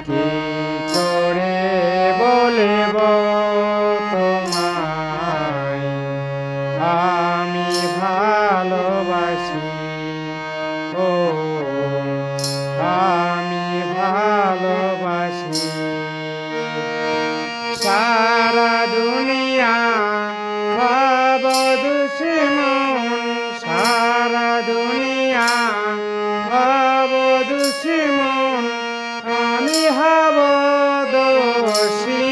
কি করে বলব তোমায় আমি ভালোবাসি, ও আমি ভালোবাসি। সারা দুনিয়া হব দুশ্মন, সারা দুনিয়া হব দুশ্মন, আমি হব দোষী।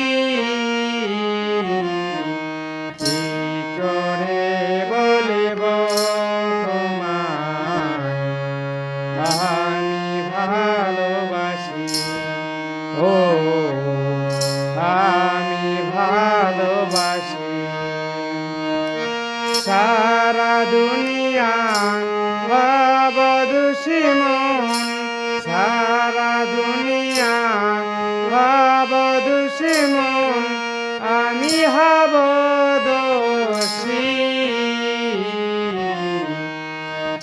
কি করে বলব তোমায় আমি ভালোবাসি, ও আমি ভালোবাসি। সারা দুনিয়া হব দুশ্মন, সারা দুনিয়া হব দুশ্মন, আমি হব দোষী।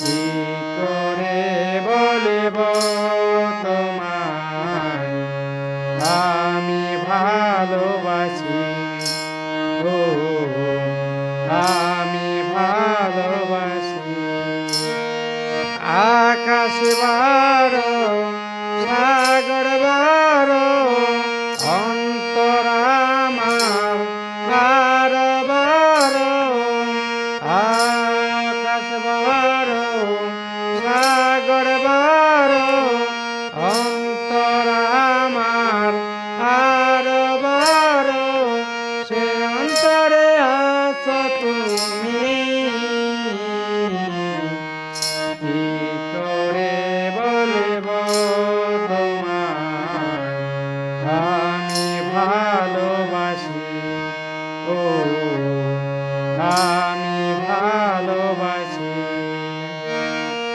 কি করে বলব তোমায় আমি ভালোবাসি, ও আমি ভালোবাসি। আকাশ বড় সাগর বড়, অন্তর আমার আর বড়। আকাশ বড় সাগর বড়, অন্তর আমার আর বড়। সে অন্তরে আছো তুমি, কি করে বলব তোমায় আমি ভালোবাসি, ও আমি ভালোবাসি।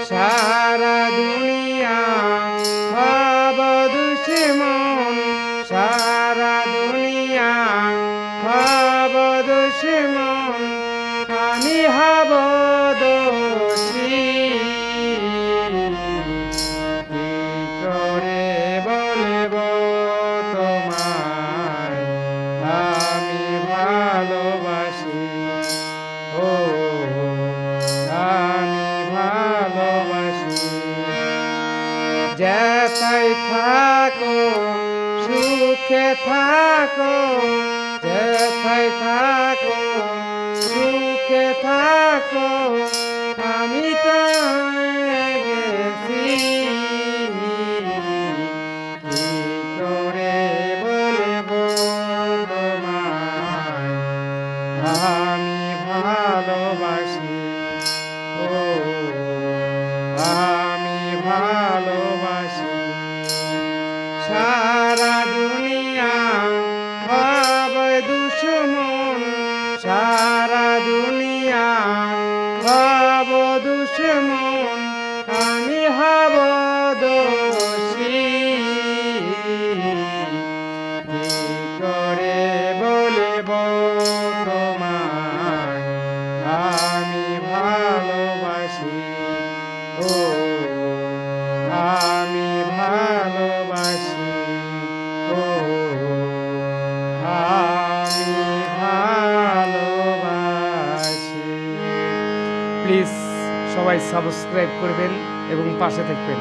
সারা দুনিয়া হব দুশ্মন, সারা দুনিয়া হব দুশ্মন, আমি হব দোষী। কি করে বলব তোমায় আমি ভালোবাসি, ও আমি ভালোবাসি। যেথায় থাকো সুখে থাকো, যেথায় থাকো সুখে থাকো, আমি তো গেছি। কি করে বলব তোমায় আমি ভালোবাসি, ও আমি ভালোবাসি। সারা দুনিয়া হব দুশ্মন, সারা দুনিয়া হব দুশ্মন, আমি হব দোষী। কি করে বলব তোমায় আমি ভালোবাসি, ও আমি ভালোবাসি, ও আমি ভালোবাসি। প্লিজ সবাই সাবস্ক্রাইব করবেন এবং পাশে থাকবেন।